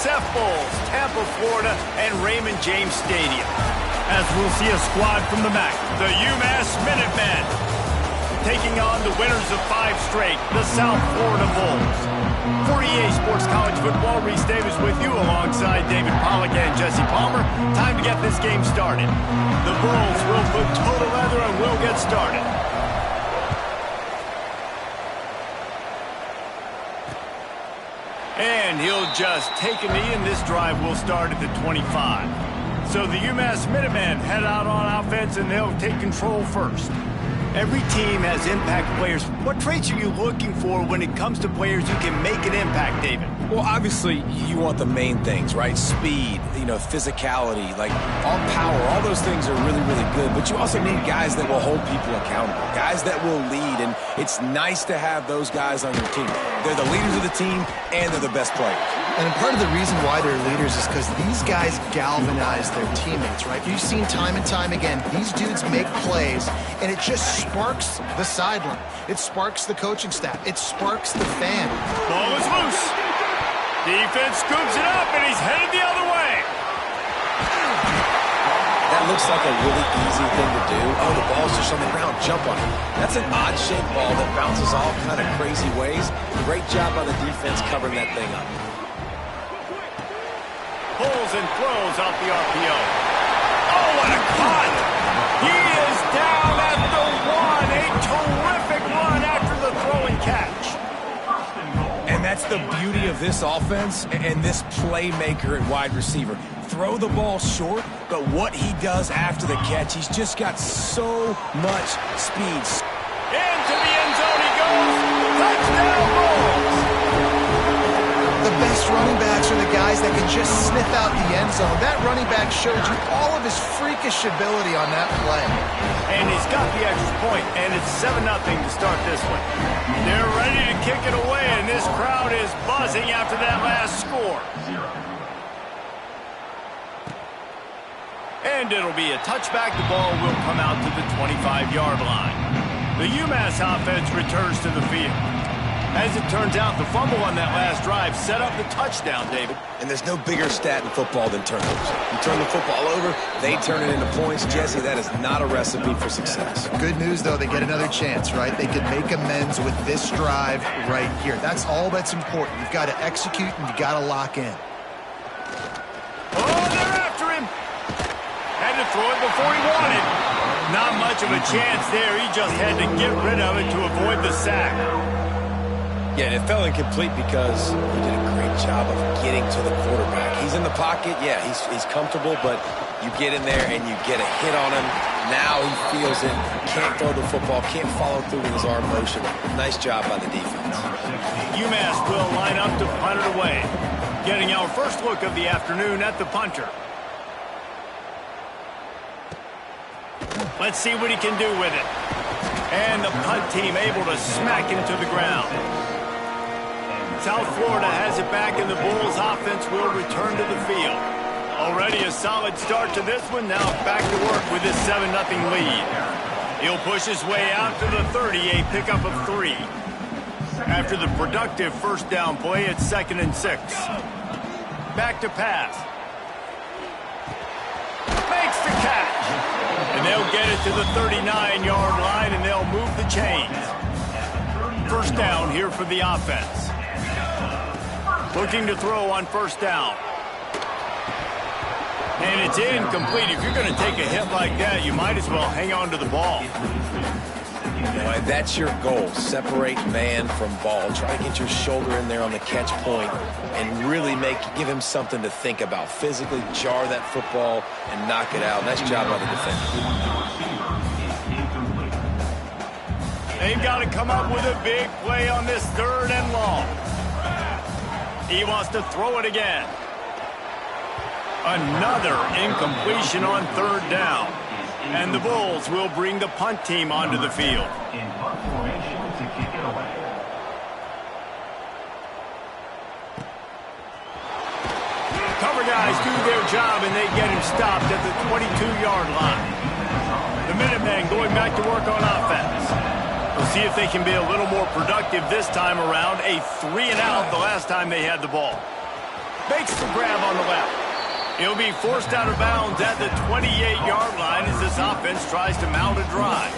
USF Bulls, Tampa, Florida, and Raymond James Stadium. As we'll see a squad from the MAC, the UMass Minutemen, taking on the winners of 5 straight, the South Florida Bulls. For EA Sports College Football, Reese Davis with you alongside David Pollack and Jesse Palmer. Time to get this game started. The Bulls will put total leather and will get started. And he'll just take a knee, and this drive will start at the 25. So the UMass Minutemen head out on offense, and they'll take control first. Every team has impact players. What traits are you looking for when it comes to players who can make an impact, David? Well, obviously, you want the main things, right? Speed, physicality, like all power, all those things are really, really good. But you also need guys that will hold people accountable, guys that will lead. And it's nice to have those guys on your team. They're the leaders of the team, and they're the best players. And part of the reason why they're leaders is because these guys galvanize their teammates, right? You've seen time and time again, these dudes make plays, and it just sparks the sideline. It sparks the coaching staff. It sparks the fan. Ball is loose. Defense scoops it up, and he's headed the other way. That looks like a really easy thing to do. Oh, the ball's just on the ground. Jump on it. That's an odd-shaped ball that bounces all kind of crazy ways. Great job by the defense covering that thing up. Pulls and throws off the RPO. Oh, what a cut! He is down at the 1. A terrific run after the throw and catch. And that's the beauty of this offense and this playmaker at wide receiver. Throw the ball short, but what he does after the catch, he's just got so much speed. Into the end zone he goes. Touchdown, Bulls! The best running backs are the guys that can just sniff out the end zone. That running back showed you all of his freakish ability on that play. And he's got the extra point, and it's 7-0 to start this one. They're ready to kick it away, and this crowd is buzzing after that last score. And it'll be a touchback. The ball will come out to the 25-yard line. The UMass offense returns to the field. As it turns out, the fumble on that last drive set up the touchdown, David. And there's no bigger stat in football than turnovers. You turn the football over, they turn it into points. Jesse, that is not a recipe for success. Good news, though, they get another chance, right? They can make amends with this drive right here. That's all that's important. You've got to execute, and you've got to lock in. Oh, they're after him. Had to throw it before he wanted. Not much of a chance there. He just had to get rid of it to avoid the sack. Yeah, and it fell incomplete because he did a great job of getting to the quarterback. He's in the pocket. Yeah, he's comfortable, but you get in there and you get a hit on him. Now he feels it. Can't throw the football. Can't follow through with his arm motion. Nice job by the defense. UMass will line up to punt it away. Getting our first look of the afternoon at the punter. Let's see what he can do with it. And the punt team able to smack him to the ground. South Florida has it back, and the Bulls offense will return to the field. Already a solid start to this one. Now back to work with this 7-0 lead. He'll push his way out to the 30, a pickup of 3. After the productive first down play, it's 2nd and 6. Back to pass. Makes the catch. And they'll get it to the 39-yard line, and they'll move the chains. First down here for the offense. Looking to throw on first down. And it's incomplete. If you're going to take a hit like that, you might as well hang on to the ball. Boy, that's your goal. Separate man from ball. Try to get your shoulder in there on the catch point and really give him something to think about. Physically jar that football and knock it out. Nice job by the defender. They've got to come up with a big play on this 3rd and long. He wants to throw it again. Another incompletion on 3rd down. And the Bulls will bring the punt team onto the field. Cover guys do their job, and they get him stopped at the 22-yard line. The Minutemen going back to work on offense. We'll see if they can be a little more productive this time around. A 3-and-out the last time they had the ball. Makes the grab on the left. He'll be forced out of bounds at the 28-yard line as this offense tries to mount a drive.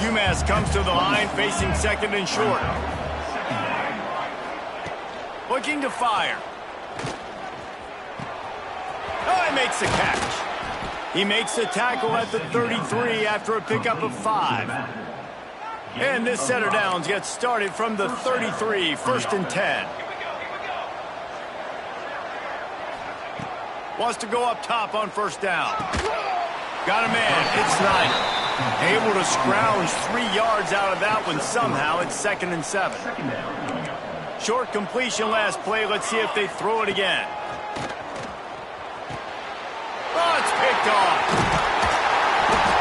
UMass comes to the line facing second and short. Looking to fire. Oh, he makes the catch. He makes the tackle at the 33 after a pickup of 5. And this set of downs gets started from the 33, 1st and 10. Wants to go up top on 1st down. Got a man. It's Snyder. Able to scrounge 3 yards out of that one somehow. It's 2nd and 7. Short completion last play. Let's see if they throw it again. Oh, it's picked off.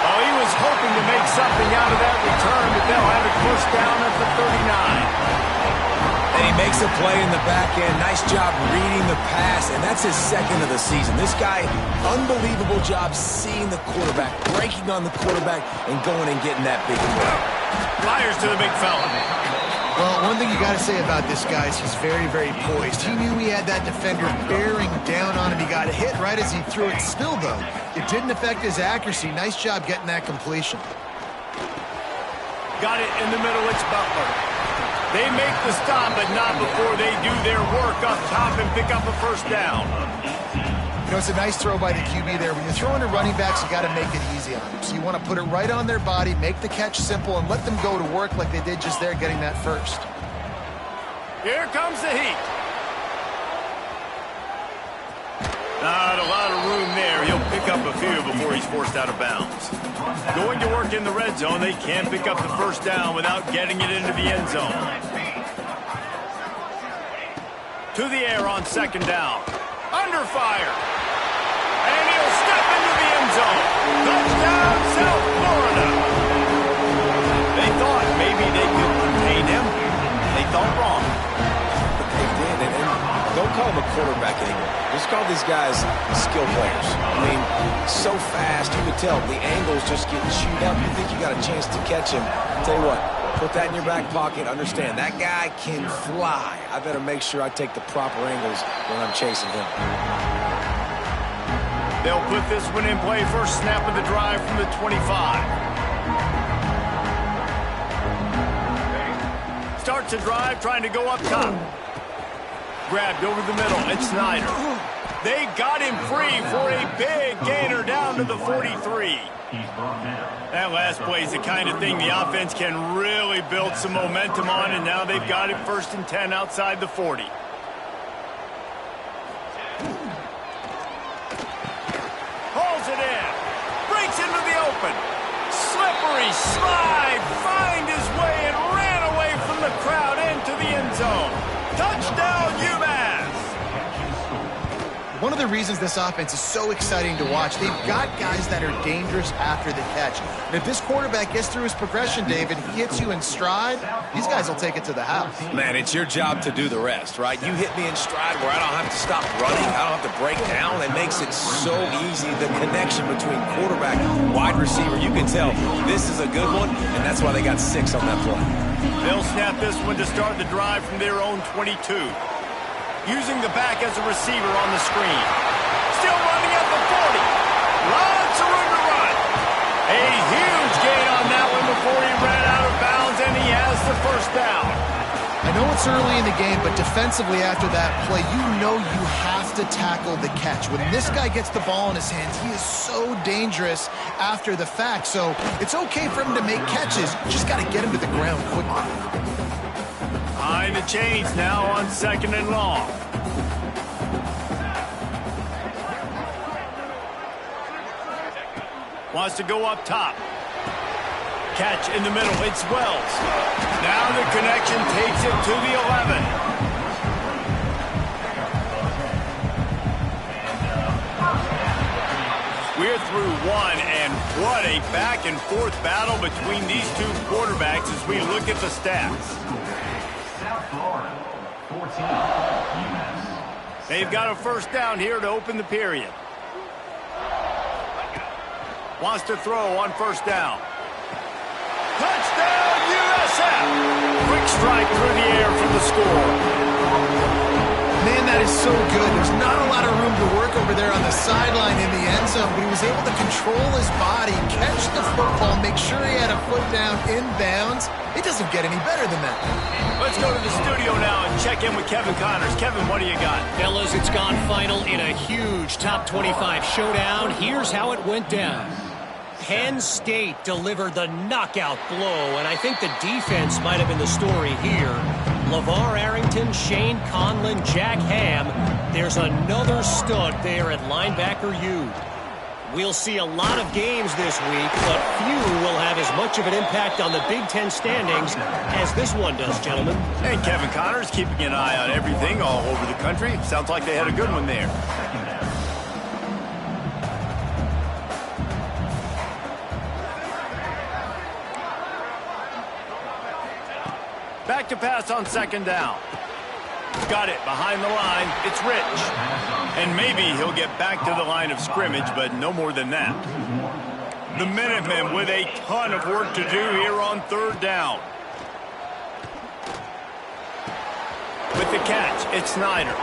Oh, he was hoping to make something out of that return, but they'll have it 1st down at the 39. And he makes a play in the back end. Nice job reading the pass, and that's his 2nd of the season. This guy, unbelievable job seeing the quarterback, breaking on the quarterback, and going and getting that big play. Flyers to the big fella. Well, one thing you got to say about this guy is he's very, very poised. He knew he had that defender bearing down on him. He got hit right as he threw it. Still, though, it didn't affect his accuracy. Nice job getting that completion. Got it in the middle. It's Butler. They make the stop, but not before they do their work up top and pick up a 1st down. You know, it's a nice throw by the QB there. When you're throwing to running backs, you got to make it easy on them. So you want to put it right on their body, make the catch simple, and let them go to work like they did just there, getting that 1st. Here comes the heat. Not a lot of room there. He'll pick up a few before he's forced out of bounds. Going to work in the red zone. They can't pick up the 1st down without getting it into the end zone. To the air on 2nd down. Under fire. And he'll step into the end zone. Touchdown, South Florida. They thought maybe they could contain him. They thought wrong. But they did, and don't call him a quarterback anymore. Just call these guys skill players. I mean, so fast, you could tell the angles just get chewed up. You think you got a chance to catch him. Tell you what, put that in your back pocket. Understand, that guy can fly. I better make sure I take the proper angles when I'm chasing him. They'll put this one in play. First snap of the drive from the 25. Starts a drive trying to go up top. Grabbed over the middle. It's Snyder. They got him free for a big gainer down to the 43. That last play is the kind of thing the offense can really build some momentum on, and now they've got it 1st and 10 outside the 40. Pulls it in. Breaks into the open. Slippery slide. Find his way and ran away from the crowd into the end zone. Touchdown, UMass! One of the reasons this offense is so exciting to watch, they've got guys that are dangerous after the catch. And if this quarterback gets through his progression, David, he hits you in stride, these guys will take it to the house. Man, it's your job to do the rest, right? You hit me in stride where I don't have to stop running. I don't have to break down. It makes it so easy, the connection between quarterback and wide receiver. You can tell this is a good one, and that's why they got 6 on that play. They'll snap this one to start the drive from their own 22. Using the back as a receiver on the screen. Still running at the 40. Lots of room to run. A huge gain on that one before he ran out of bounds, and he has the 1st down. I know it's early in the game, but defensively after that play, you know you have to tackle the catch. When this guy gets the ball in his hands, he is so dangerous after the fact. So it's okay for him to make catches. Just got to get him to the ground quickly. Behind the chains now on 2nd and long. Wants to go up top. Catch in the middle. It's Wells. Now the connection takes it to the 11. We're through one, and what a back-and-forth battle between these two quarterbacks as we look at the stats. They've got a 1st down here to open the period. Wants to throw on 1st down. Touchdown, USF! Quick strike through the air for the score. Man, that is so good. There's not a lot of room to work over there on the sideline in the end zone, but he was able to control his body, catch the football, make sure he had a foot down inbounds. It doesn't get any better than that. Let's go to the studio now and check in with Kevin Connors. Kevin, what do you got? Fellas, it's gone final in a huge top 25 showdown. Here's how it went down. Penn State delivered the knockout blow, and I think the defense might have been the story here. LeVar Arrington, Shane Conlon, Jack Ham. There's another stud there at linebacker U. We'll see a lot of games this week, but few will have as much of an impact on the Big Ten standings as this one does, gentlemen. And Kevin Connors keeping an eye on everything all over the country. Sounds like they had a good one there. Back to pass on second down. Got it behind the line. It's Rich. And maybe he'll get back to the line of scrimmage, but no more than that. The Minutemen with a ton of work to do here on third down. With the catch, it's Snyder.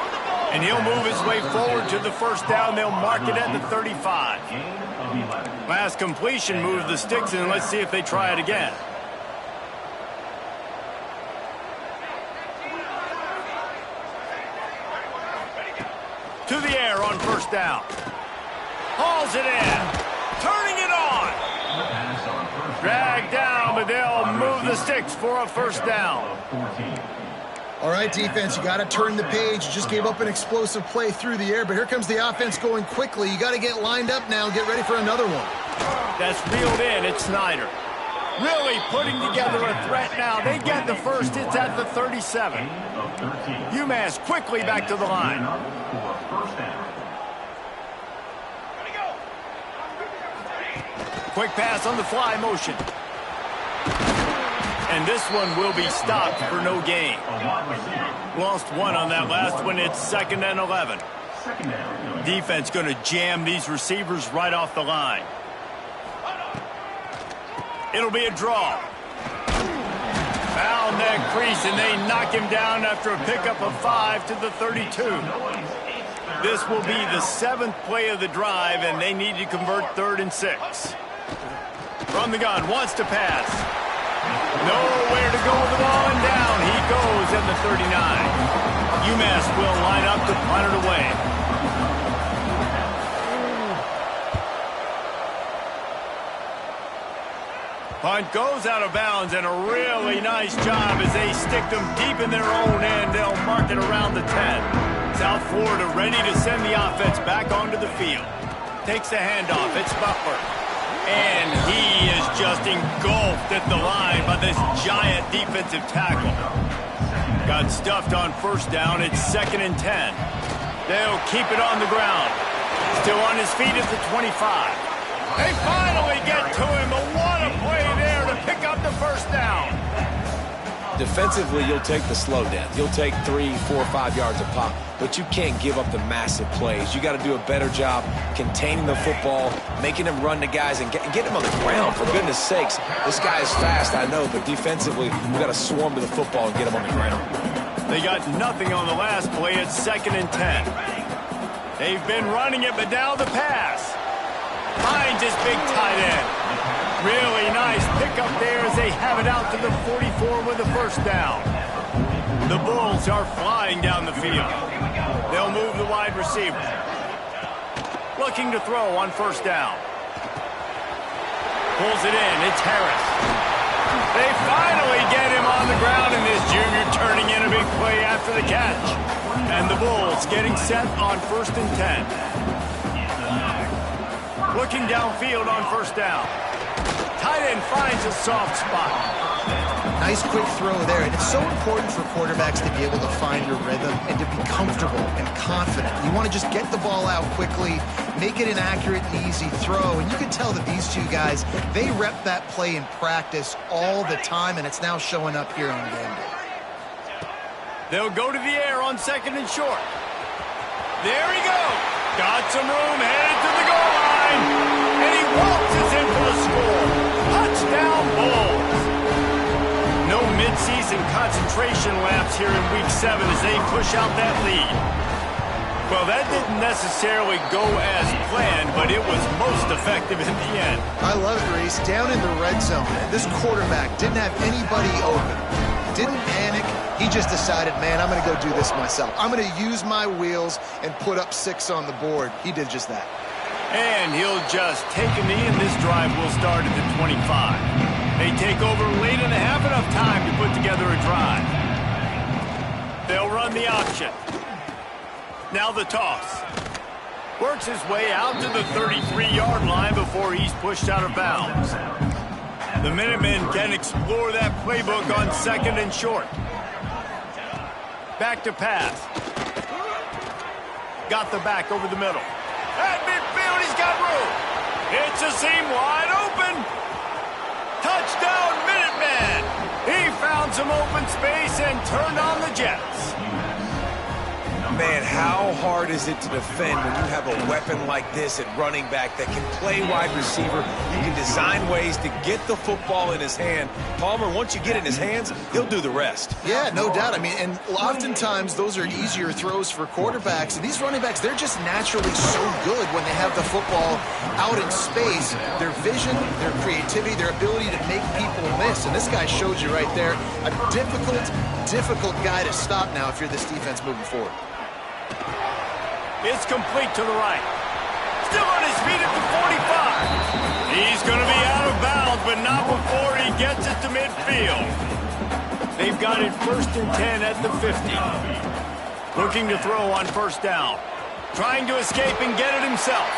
And he'll move his way forward to the first down. They'll mark it at the 35. Last completion moves the sticks, and let's see if they try it again. To the air on first down. Hauls it in. Turning it on. Dragged down, but they'll move the sticks for a first down. All right, defense, you got to turn the page. You just gave up an explosive play through the air, but here comes the offense going quickly. You got to get lined up now and get ready for another one. That's reeled in. It's Snyder. Really putting together a threat now. They get the first. It's at the 37. UMass quickly back to the line. Quick pass on the fly motion. And this one will be stopped for no gain. Lost one on that last one. It's 2nd and 11. Defense going to jam these receivers right off the line. It'll be a draw. Found that crease, and they knock him down after a pickup of 5 to the 32. This will be the 7th play of the drive, and they need to convert 3rd and 6. From the gun, wants to pass. Nowhere to go with the ball, and down he goes at the 39. UMass will line up to punt it away. Punt goes out of bounds, and a really nice job as they stick them deep in their own end. They'll mark it around the 10. South Florida ready to send the offense back onto the field. Takes the handoff. It's Butler. And he is just engulfed at the line by this giant defensive tackle. Got stuffed on first down. It's 2nd and 10. They'll keep it on the ground. Still on his feet at the 25. They finally get to him. But what a play there to pick up the first down. Defensively, you'll take the slow down. You'll take 3, 4, 5 yards of pop, but you can't give up the massive plays. You got to do a better job containing the football, making them run to guys, and get them on the ground, for goodness sakes. This guy is fast, I know, but defensively, we got to swarm to the football and get him on the ground. They got nothing on the last play. It's 2nd and 10. They've been running it, but now the pass. Finds his big tight end. Really nice pickup there as they have it out to the 44 with the first down. The Bulls are flying down the field. They'll move the wide receiver. Looking to throw on first down. Pulls it in. It's Harris. They finally get him on the ground, and this junior turning in a big play after the catch. And the Bulls getting set on 1st and 10. Looking downfield on first down. Tight end finds a soft spot. Nice quick throw there, and it's so important for quarterbacks to be able to find your rhythm and to be comfortable and confident. You want to just get the ball out quickly, make it an accurate and easy throw, and you can tell that these two guys, they rep that play in practice all the time, and it's now showing up here on game day. They'll go to the air on 2nd and short. There he goes. Got some room, headed to the goal line, and he waltzes in for the score. Touchdown, Bulls. No did see some concentration laps here in Week 7 as they push out that lead. Well, that didn't necessarily go as planned, but it was most effective in the end. I love it, Reese. Down in the red zone, this quarterback didn't have anybody open. Didn't panic. He just decided, man, I'm going to go do this myself. I'm going to use my wheels and put up 6 on the board. He did just that. And he'll just take a knee, and this drive will start at the 25. They take over late and have enough time to put together a drive. They'll run the option. Now the toss. Works his way out to the 33-yard line before he's pushed out of bounds. The Minutemen can explore that playbook on 2nd and short. Back to pass. Got the back over the middle. At midfield, he's got room. It's a seam wide open. Touchdown, Minutemen. He found some open space and turned on the Jets. Man, how hard is it to defend when you have a weapon like this at running back that can play wide receiver? You can design ways to get the football in his hand. Palmer, once you get it in his hands, he'll do the rest. Yeah, no doubt. I mean, and oftentimes those are easier throws for quarterbacks. And these running backs, they're just naturally so good when they have the football out in space. Their vision, their creativity, their ability to make people miss. And this guy showed you right there a difficult guy to stop now if you're this defense moving forward. It's complete to the right. Still on his feet at the 45. He's going to be out of bounds, but not before he gets it to midfield. They've got it 1st and 10 at the 50. Looking to throw on 1st down. Trying to escape and get it himself.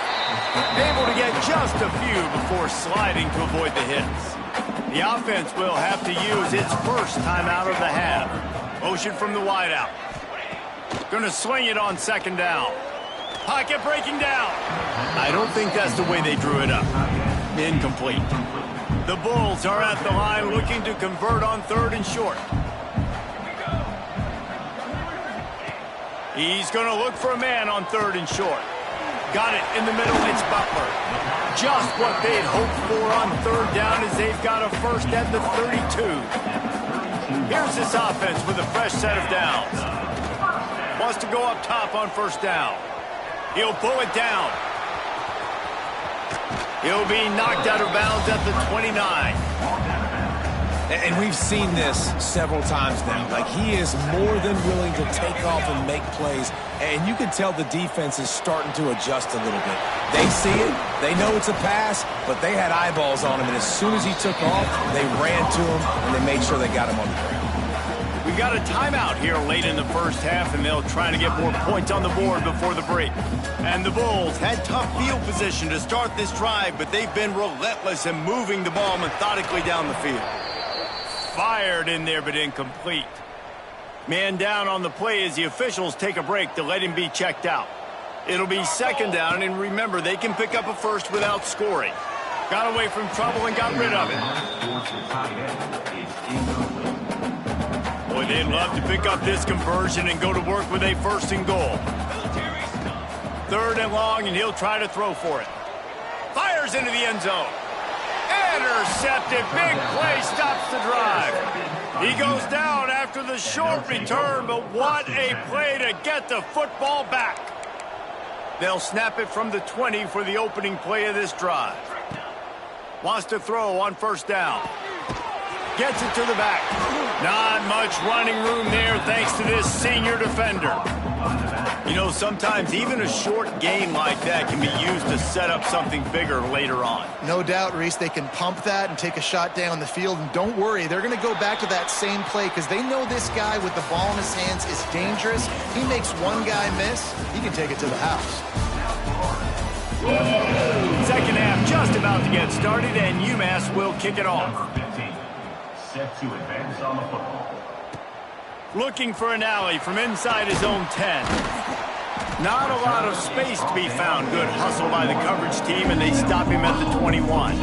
Able to get just a few before sliding to avoid the hits. The offense will have to use its first time out of the half. Motion from the wideout. Going to swing it on 2nd down. Pocket breaking down. I don't think that's the way they drew it up. Incomplete. The Bulls are at the line looking to convert on 3rd and short. He's going to look for a man on 3rd and short. Got it in the middle. It's Butler. Just what they'd hoped for on 3rd down as they've got a first at the 32. Here's this offense with a fresh set of downs. Wants to go up top on 1st down. He'll pull it down. He'll be knocked out of bounds at the 29. And we've seen this several times now. Like, he is more than willing to take off and make plays. And you can tell the defense is starting to adjust a little bit. They see it. They know it's a pass, but they had eyeballs on him. And as soon as he took off, they ran to him, and they made sure they got him on the ground. We've got a timeout here late in the 1st half, and they'll try to get more points on the board before the break. And the Bulls had tough field position to start this drive, but they've been relentless in moving the ball methodically down the field. Fired in there, but incomplete. Man down on the play as the officials take a break to let him be checked out. It'll be 2nd down, and remember, they can pick up a first without scoring. Got away from trouble and got rid of it. Boy, they'd love to pick up this conversion and go to work with a 1st and goal. 3rd and long, and he'll try to throw for it. Fires into the end zone. Intercepted. Big play stops the drive. He goes down after the short return, but what a play to get the football back. They'll snap it from the 20 for the opening play of this drive. Wants to throw on 1st down. Gets it to the back. Not much running room there thanks to this senior defender. You know, sometimes even a short gain like that can be used to set up something bigger later on. No doubt, Reese, they can pump that and take a shot down the field. And don't worry, they're going to go back to that same play because they know this guy with the ball in his hands is dangerous. He makes one guy miss, he can take it to the house. 2nd half just about to get started, and UMass will kick it off. Set to advance on the football. Looking for an alley from inside his own 10. Not a lot of space to be found. Good hustle by the coverage team, and they stop him at the 21.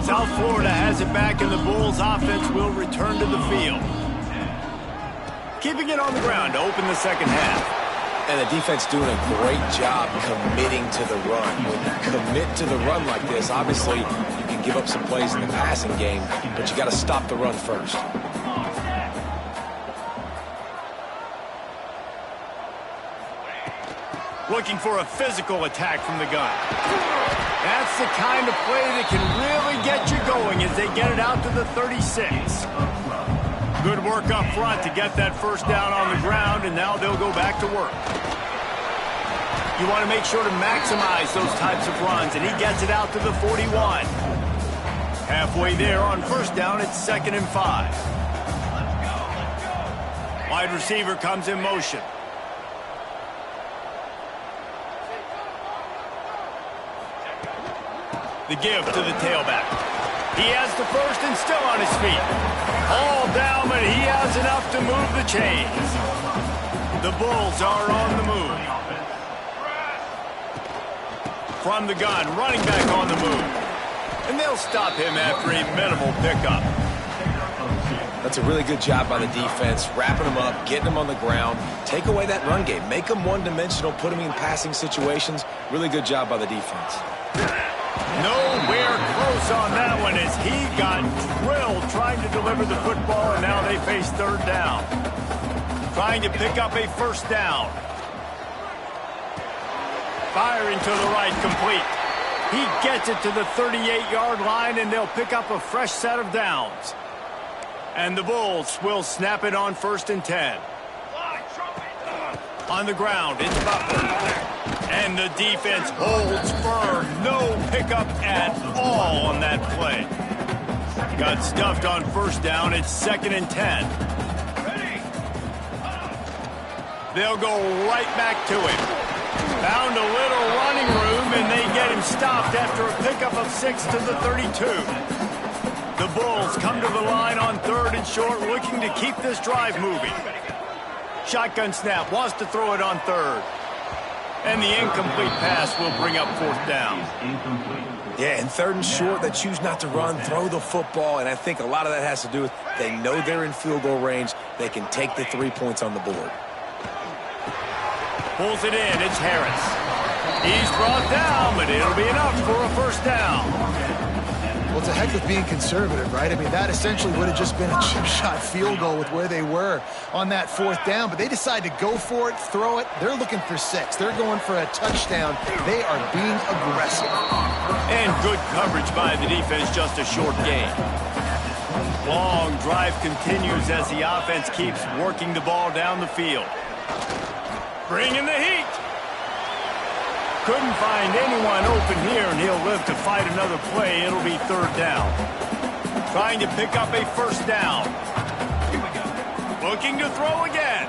South Florida has it back, and the Bulls offense will return to the field. Keeping it on the ground to open the 2nd half. And the defense doing a great job committing to the run. When you commit to the run like this, obviously you can give up some plays in the passing game, but you got to stop the run first. looking for a physical attack from the gun. That's the kind of play that can really get you going as they get it out to the 36. Good work up front to get that first down on the ground, and now they'll go back to work. You want to make sure to maximize those types of runs, and he gets it out to the 41. Halfway there on first down, it's 2nd and 5. Wide receiver comes in motion. The give to the tailback. He has the first and still on his feet. All down, but he has enough to move the chains. The Bulls are on the move. From the gun, running back on the move. And they'll stop him after a minimal pickup. That's a really good job by the defense, wrapping them up, getting them on the ground. Take away that run game. Make them one-dimensional, put them in passing situations. Really good job by the defense. Nowhere close on that one as he got drilled trying to deliver the football, and now they face 3rd down. Trying to pick up a first down. Firing to the right, complete. He gets it to the 38-yard line, and they'll pick up a fresh set of downs. And the Bulls will snap it on 1st and 10. On the ground, it's Butler. And the defense holds firm. No pickup at all on that play. Got stuffed on first down. It's 2nd and 10. They'll go right back to him. Found a little running room, and they get him stopped after a pickup of 6 to the 32. The Bulls come to the line on 3rd and short, looking to keep this drive moving. Shotgun snap, wants to throw it on 3rd. And the incomplete pass will bring up 4th down. Yeah, and 3rd and short, they choose not to run, throw the football, and I think a lot of that has to do with they know they're in field goal range. They can take the 3 points on the board. Pulls it in, it's Harris. He's brought down, but it'll be enough for a first down. Well, it's a heck of being conservative, right? I mean, that essentially would have just been a chip shot field goal with where they were on that 4th down, but they decide to go for it, throw it. They're looking for 6. They're going for a touchdown. They are being aggressive. And good coverage by the defense, just a short gain. Long drive continues as the offense keeps working the ball down the field. Bringing the heat. Couldn't find anyone open here, and he'll live to fight another play. It'll be 3rd down. Trying to pick up a first down. Looking to throw again.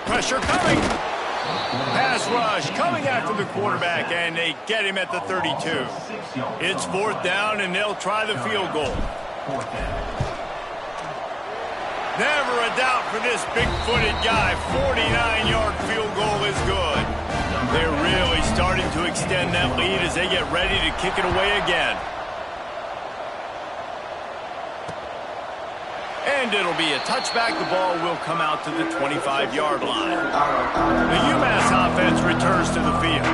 Pressure coming. Pass rush coming after the quarterback, and they get him at the 32. It's 4th down, and they'll try the field goal. Never a doubt for this big-footed guy. 49-yard field goal is good. They're really starting to extend that lead as they get ready to kick it away again. And it'll be a touchback. The ball will come out to the 25-yard line. The UMass offense returns to the field.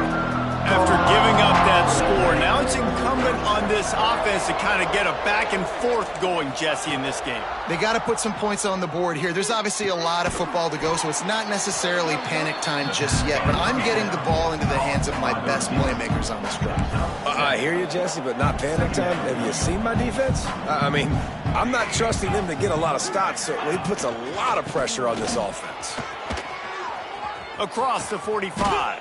After giving up that score, now it's incumbent on this offense to kind of get a back and forth going, Jesse, in this game. They got to put some points on the board here. There's obviously a lot of football to go, so it's not necessarily panic time just yet, but I'm getting the ball into the hands of my best playmakers on this drive. I hear you, Jesse, but not panic time. Have you seen my defense? I mean, I'm not trusting them to get a lot of stops, so he puts a lot of pressure on this offense. Across the 45.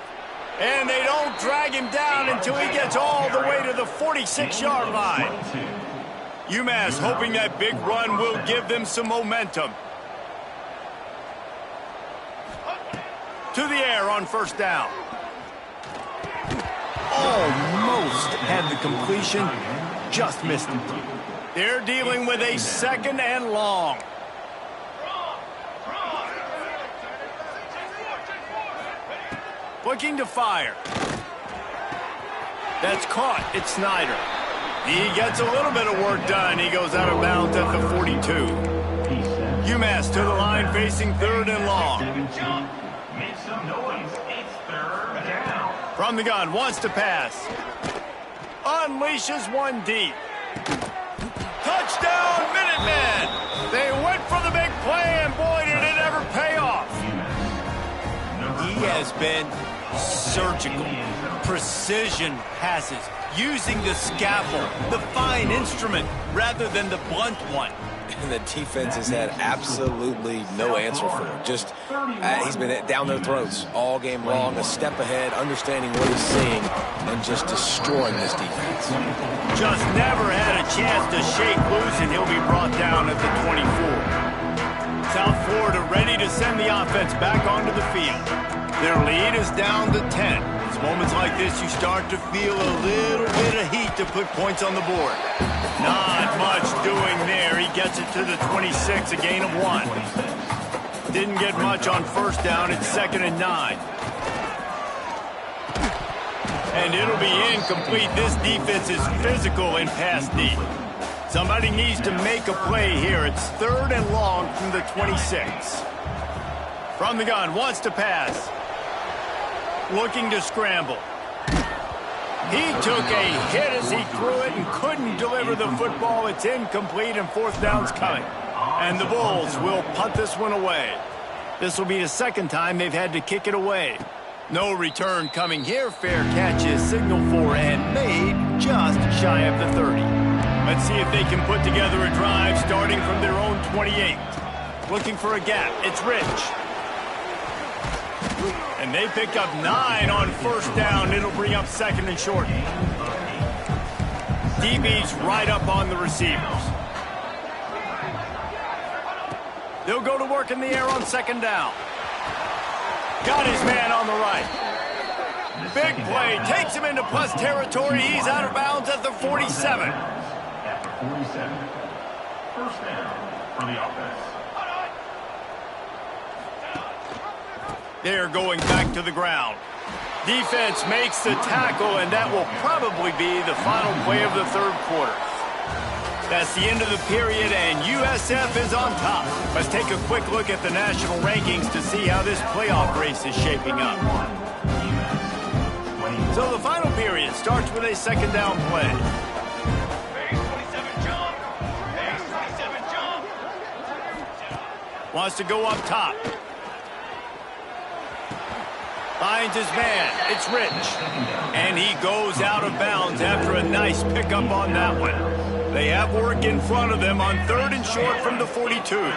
And they don't drag him down until he gets all the way to the 46-yard line. UMass hoping that big run will give them some momentum. To the air on first down. Almost had the completion, just missed it. They're dealing with a 2nd and long. Looking to fire. That's caught. It's Snyder. He gets a little bit of work done. He goes out of bounds at the 42. UMass to the line facing 3rd and long. Make some noise. It's 3rd down. From the gun, wants to pass. Unleashes one deep. Touchdown, Minutemen! They went for the big play, and boy, did it ever pay off. He has been Surgical, precision passes, using the scaffold, the fine instrument, rather than the blunt one. And the defense has had absolutely no answer for it. Just, he's been down their throats all game long, a step ahead, understanding what he's seeing, and just destroying this defense. Just never had a chance to shake loose, and he'll be brought down at the 24. South Florida ready to send the offense back onto the field. Their lead is down to 10. It's moments like this you start to feel a little bit of heat to put points on the board. Not much doing there. He gets it to the 26, a gain of 1. Didn't get much on first down. It's 2nd and 9. And it'll be incomplete. This defense is physical in pass D. Somebody needs to make a play here. It's 3rd and long from the 26. From the gun, wants to pass. Looking to scramble. He took a hit as he threw it and couldn't deliver the football. It's incomplete and 4th down's coming. And the Bulls will punt this one away. This will be the 2nd time they've had to kick it away. No return coming here. Fair catch is signaled for and made just shy of the 30. Let's see if they can put together a drive starting from their own 28. Looking for a gap. It's Rich. And they pick up 9 on first down. It'll bring up 2nd and short. DB's right up on the receivers. They'll go to work in the air on 2nd down. Got his man on the right. Big play. Takes him into plus territory. He's out of bounds at the 47. After 47, first down for the offense. They're going back to the ground. Defense makes the tackle, and that will probably be the final play of the 3rd quarter. That's the end of the period, and USF is on top. Let's take a quick look at the national rankings to see how this playoff race is shaping up. So the final period starts with a 2nd down play. Wants to go up top. Finds his man. It's Rich. And he goes out of bounds after a nice pickup on that one. They have work in front of them on 3rd and short from the 42.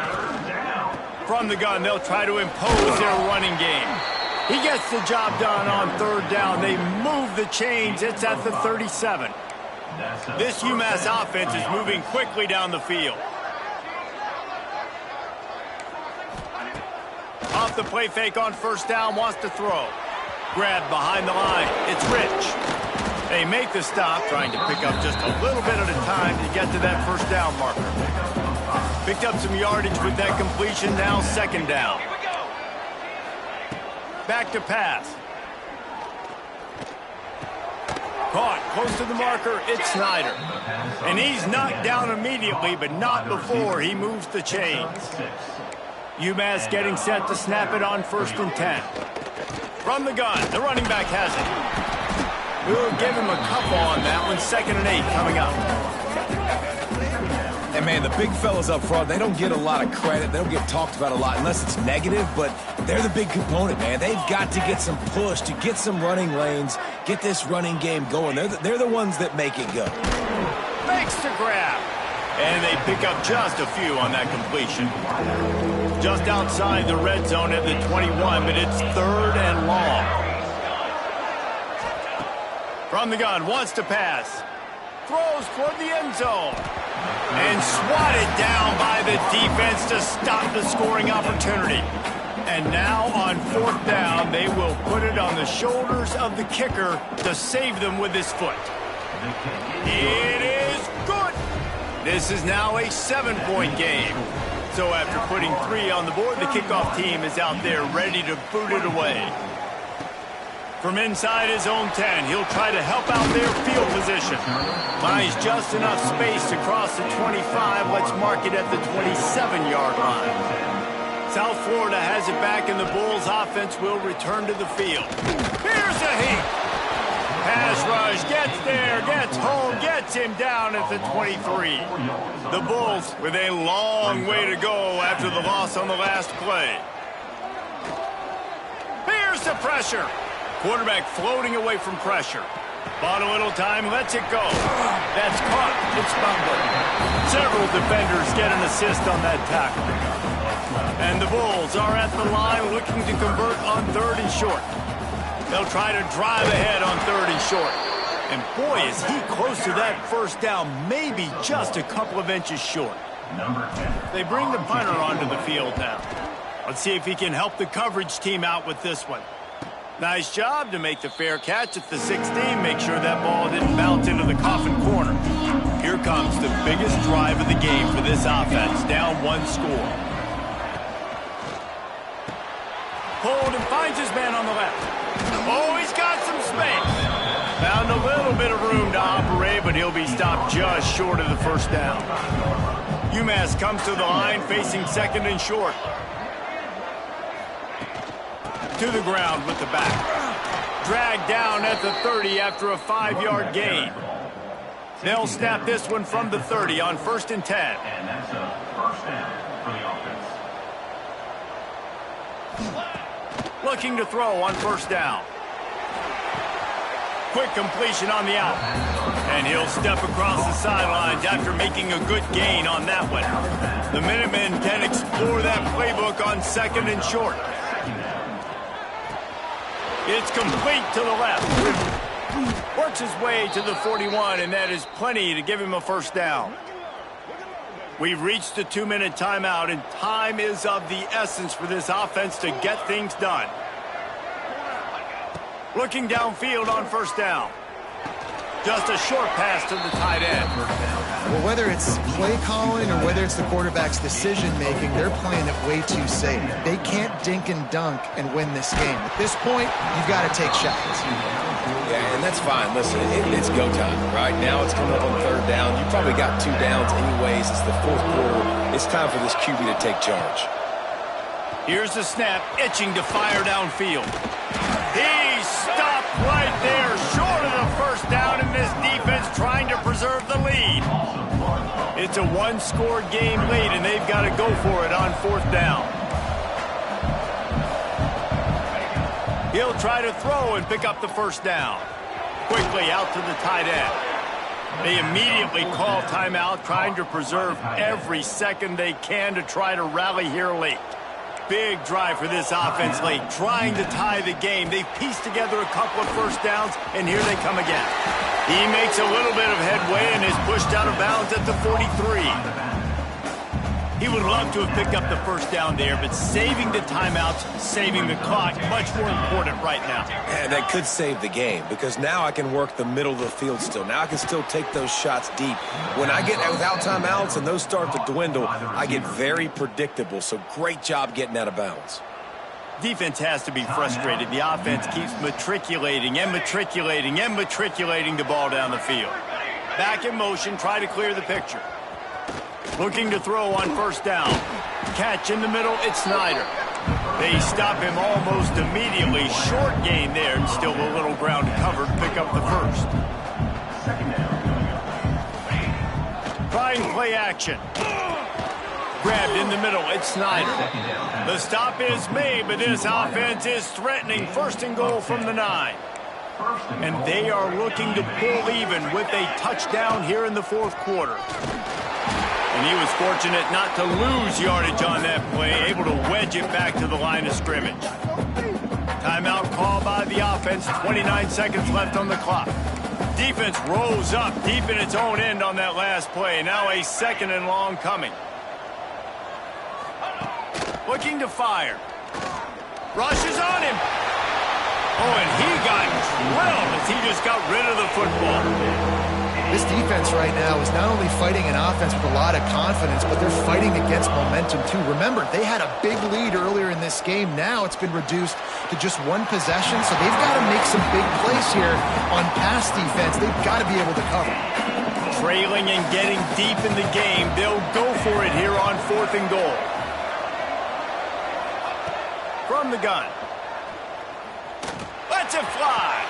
From the gun, they'll try to impose their running game. He gets the job done on 3rd down. They move the chains. It's at the 37. This UMass offense is moving quickly down the field. Off the play fake on first down, wants to throw. Grab behind the line. It's Rich. They make the stop, trying to pick up just a little bit at a time to get to that first down marker. Picked up some yardage with that completion, now 2nd down. Back to pass. Caught close to the marker, it's Snyder. And he's knocked down immediately, but not before he moves the chains. UMass getting set to snap it on 1st and 10. From the gun, the running back has it. We'll give him a couple on that one. 2nd and 8 coming up. And, man, the big fellas up front, they don't get a lot of credit. They don't get talked about a lot unless it's negative, but they're the big component, man. They've got to get some push, to get some running lanes, get this running game going. They're the ones that make it go. Makes the grab. And they pick up just a few on that completion. Just outside the red zone at the 21, but it's 3rd and long. From the gun, wants to pass. Throws toward the end zone. And swatted down by the defense to stop the scoring opportunity. And now on 4th down, they will put it on the shoulders of the kicker to save them with his foot. It is good. This is now a 7-point game. So after putting 3 on the board, the kickoff team is out there ready to boot it away. From inside his own 10, he'll try to help out their field position. Finds just enough space to cross the 25. Let's mark it at the 27-yard line. South Florida has it back, and the Bulls offense will return to the field. Here's a heat. Pass rush, gets there, gets home, gets him down at the 23. The Bulls with a long way to go after the loss on the last play. Here's the pressure. Quarterback floating away from pressure. Bought a little time, lets it go. That's caught. It's fumbled. Several defenders get an assist on that tackle. And the Bulls are at the line looking to convert on 3rd and short. They'll try to drive ahead on 3rd and short. And boy, is he close to that first down, maybe just a couple of inches short. They bring the punter onto the field now. Let's see if he can help the coverage team out with this one. Nice job to make the fair catch at the 16. Make sure that ball didn't bounce into the coffin corner. Here comes the biggest drive of the game for this offense. Down 1 score. Hold and finds his man on the left. Oh, he's got some space. Found a little bit of room to operate, but he'll be stopped just short of the first down. UMass comes to the line facing 2nd and short. To the ground with the back. Dragged down at the 30 after a 5-yard gain. They'll snap this one from the 30 on 1st and 10. And that's a first down for the offense. Looking to throw on 1st down. Quick completion on the out. And he'll step across the sidelines after making a good gain on that one. The Minutemen can explore that playbook on 2nd and short. It's complete to the left. Works his way to the 41, and that is plenty to give him a first down. We've reached the 2-minute timeout, and time is of the essence for this offense to get things done. Looking downfield on 1st down. Just a short pass to the tight end. Well, whether it's play calling or whether it's the quarterback's decision-making, they're playing it way too safe. They can't dink and dunk and win this game. At this point, you've got to take shots. Yeah, and that's fine. Listen, it's go time. Right now it's coming up on 3rd down. You probably got 2 downs anyways. It's the 4th quarter. It's time for this QB to take charge. Here's the snap, itching to fire downfield. He stopped right there, short of the first down, and this defense trying to preserve the lead. It's a 1-score game late, and they've got to go for it on 4th down. He'll try to throw and pick up the first down. Quickly out to the tight end. They immediately call timeout, trying to preserve every second they can to try to rally here late. Big drive for this offense late, trying to tie the game. They've pieced together a couple of first downs, and here they come again. He makes a little bit of headway and is pushed out of bounds at the 43. He would love to have picked up the first down there, but saving the timeouts, saving the clock, much more important right now. And that could save the game, because now I can work the middle of the field still. Now I can still take those shots deep. When I get without timeouts and those start to dwindle, I get very predictable. So great job getting out of bounds. Defense has to be frustrated. The offense keeps matriculating and matriculating and matriculating the ball down the field. Back in motion, try to clear the picture. Looking to throw on 1st down. Catch in the middle, it's Snyder. They stop him almost immediately. Short gain there, and still a little ground covered. Pick up the first. Trying play action. Grabbed in the middle, it's Snyder. The stop is made, but this offense is threatening 1st and goal from the 9. And they are looking to pull even with a touchdown here in the 4th quarter. And he was fortunate not to lose yardage on that play, able to wedge it back to the line of scrimmage. Timeout call by the offense, 29 seconds left on the clock. Defense rolls up deep in its own end on that last play. Now a 2nd and long coming. Looking to fire. Rushes on him. Oh, and he got drilled as he just got rid of the football. This defense right now is not only fighting an offense with a lot of confidence, but they're fighting against momentum too. Remember, they had a big lead earlier in this game. Now it's been reduced to just 1 possession, so they've got to make some big plays here on pass defense. They've got to be able to cover. Trailing and getting deep in the game, they'll go for it here on 4th and goal. From the gun. Lets it fly.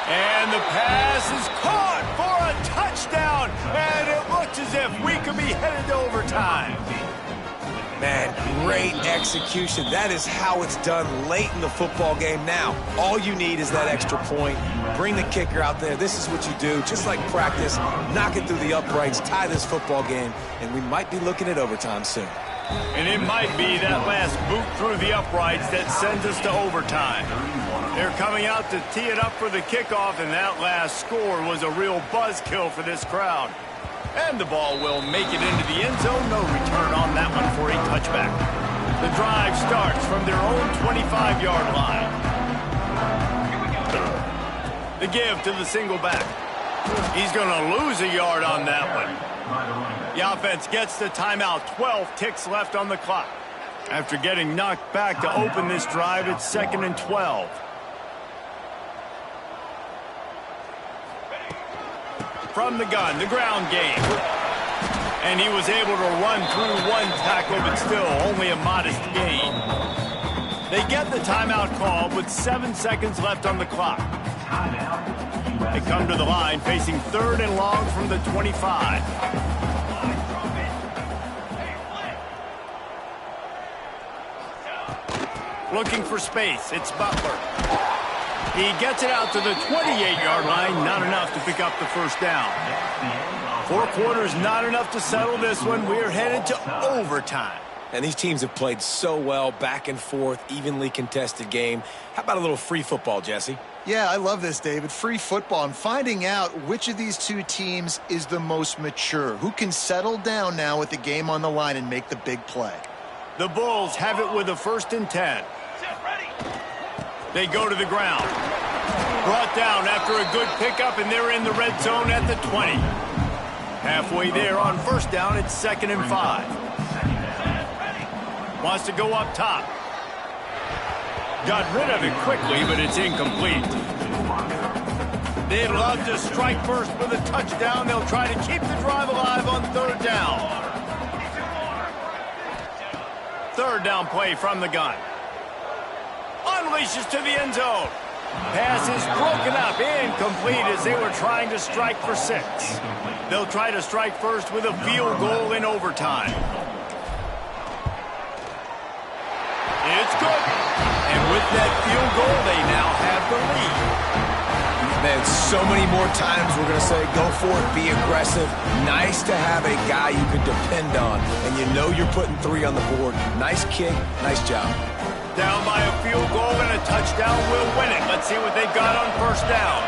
And the pass is caught for a touchdown. And it looks as if we could be headed to overtime. Man, great execution. That is how it's done late in the football game now. All you need is that extra point. Bring the kicker out there. This is what you do. Just like practice, knock it through the uprights, tie this football game, and we might be looking at overtime soon. And it might be that last boot through the uprights that sends us to overtime. They're coming out to tee it up for the kickoff, and that last score was a real buzzkill for this crowd. And the ball will make it into the end zone. No return on that one for a touchback. The drive starts from their own 25-yard line. The give to the single back. He's going to lose a yard on that one. The offense gets the timeout. 12 ticks left on the clock. After getting knocked back to open this drive, it's 2nd and 12. From the gun, the ground game. And he was able to run through one tackle, but still only a modest gain. They get the timeout called with 7 seconds left on the clock. They come to the line facing 3rd and long from the 25. Looking for space, it's Butler. He gets it out to the 28-yard line, not enough to pick up the first down. 4 quarters, not enough to settle this one. We're headed to overtime. And these teams have played so well, back and forth, evenly contested game. How about a little free football, Jesse? Yeah, I love this, David. Free football and finding out which of these two teams is the most mature. Who can settle down now with the game on the line and make the big play? The Bulls have it with a 1st and 10. They go to the ground. Brought down after a good pickup, and they're in the red zone at the 20. Halfway there on 1st down, it's 2nd and 5. Wants to go up top. Got rid of it quickly, but it's incomplete. They'd love to strike first with a touchdown. They'll try to keep the drive alive on 3rd down. 3rd down play from the gun. Unleashes to the end zone. Pass is broken up, incomplete as they were trying to strike for 6. They'll try to strike first with a field goal in overtime. It's good. And with that field goal, they now have the lead. Man, so many more times we're going to say, go for it, be aggressive. Nice to have a guy you can depend on, and you know you're putting 3 on the board. Nice kick, nice job. Down by a field goal and a touchdown will win it. Let's see what they've got on 1st down.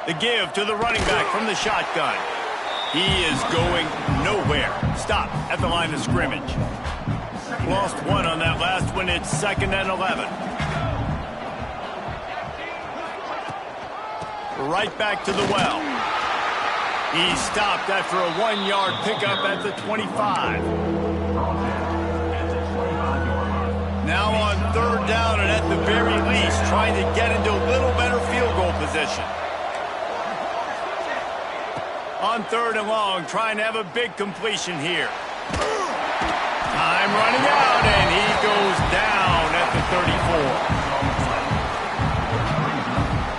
The give to the running back from the shotgun. He is going nowhere. Stop at the line of scrimmage. Lost 1 on that last one. It's 2nd and 11. Right back to the well. He stopped after a 1-yard pickup at the 25. Now on 3rd down and at the very least trying to get into a little better field goal position. On 3rd and long, trying to have a big completion here. Time running out, and he goes down at the 34.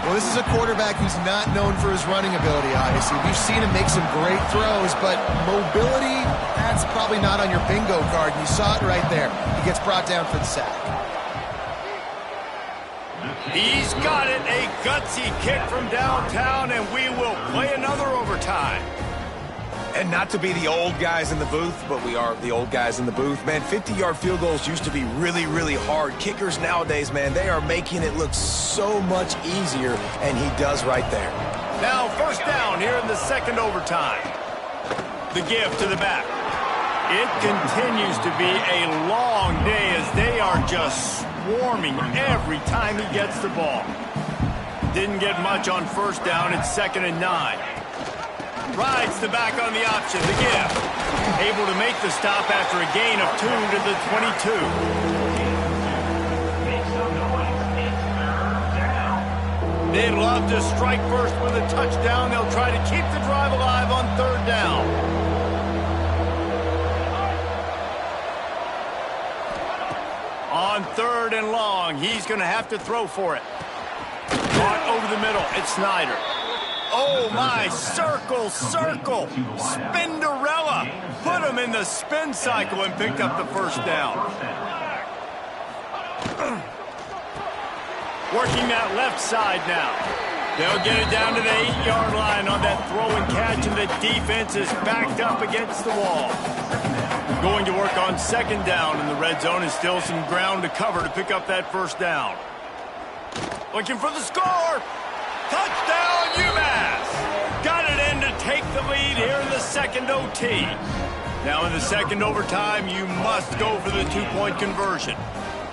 Well, this is a quarterback who's not known for his running ability, obviously. We've seen him make some great throws, but mobility, that's probably not on your bingo card. You saw it right there. He gets brought down for the sack. He's got it, a gutsy kick from downtown, and we will play another overtime. And not to be the old guys in the booth, but we are the old guys in the booth. Man, 50-yard field goals used to be really, really hard. Kickers nowadays, man, they are making it look so much easier, and he does right there. Now 1st down here in the 2nd overtime. The give to the back. It continues to be a long day as they are just swarming every time he gets the ball. Didn't get much on 1st down. It's 2nd and 9. Rides the back on the option, the give. Able to make the stop after a gain of 2 to the 22. They'd love to strike first with a touchdown. They'll try to keep the drive alive on 3rd down. On 3rd and long, he's going to have to throw for it. Caught over the middle, it's Snyder. Oh, my, circle, Spinderella. Put him in the spin cycle and picked up the first down. Working that left side now. They'll get it down to the 8-yard line on that throw and catch, and the defense is backed up against the wall. Going to work on second down in the red zone, and still some ground to cover to pick up that first down. Looking for the score. Touchdown, UMass. Got it in to take the lead here in the second OT. Now in the second overtime, you must go for the two-point conversion.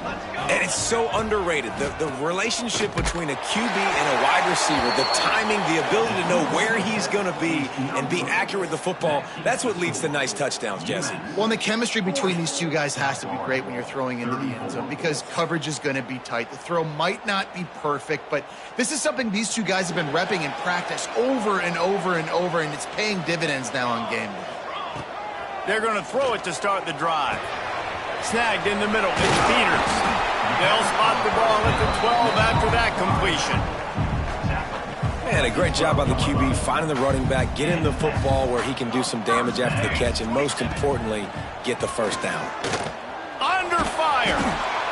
And it's so underrated. The relationship between a QB and a wide receiver, the timing, the ability to know where he's going to be and be accurate with the football, that's what leads to nice touchdowns, Jesse. Well, and the chemistry between these two guys has to be great when you're throwing into the end zone because coverage is going to be tight. The throw might not be perfect, but this is something these two guys have been repping in practice over and over and over, and it's paying dividends now on game day. They're going to throw it to start the drive. Snagged in the middle. It's Peters. They'll spot the ball at the 12 after that completion. Man, a great job by the QB finding the running back, getting the football where he can do some damage after the catch, and most importantly, get the first down. Under fire.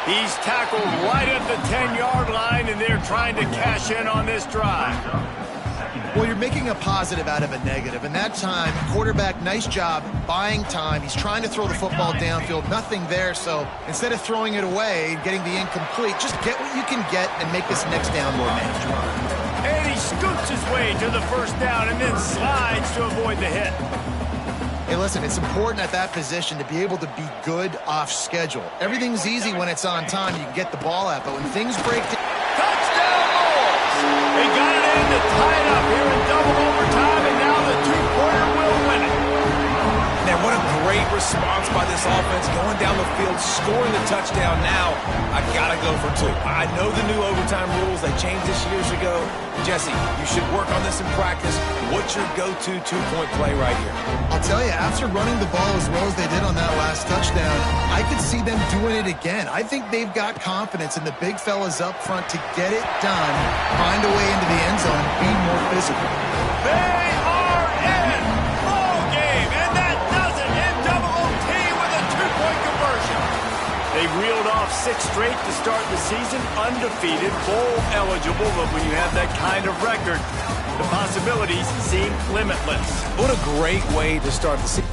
He's tackled right at the 10-yard line, and they're trying to cash in on this drive. Well, you're making a positive out of a negative, and that time, quarterback, nice job, buying time. He's trying to throw the football downfield, nothing there, so instead of throwing it away and getting the incomplete, just get what you can get and make this next down more manageable. And he scoots his way to the first down and then slides to avoid the hit. Hey, listen, it's important at that position to be able to be good off schedule. Everything's easy when it's on time. You can get the ball out, but when things break down... Touchdown, Bulls! They got it in to tie it up here in double overtime, and now the two-pointer will win it. Man, what a great response by this offense, going down the field, scoring the touchdown. Now, I got to go for two. I know the new overtime rules. They changed this years ago. Jesse, you should work on this in practice. What's your go-to two-point play right here? I'll tell you, after running the ball as well as they did on that last touchdown, I could see them doing it again. I think they've got confidence in the big fellas up front to get it done, find a way into the end zone, and be more physical. They are in ball game, and that does it in double OT with a two-point conversion. They reeled off 6 straight to start the season, undefeated, bowl eligible, but when you have that kind of record, the possibilities seem limitless. What a great way to start the season.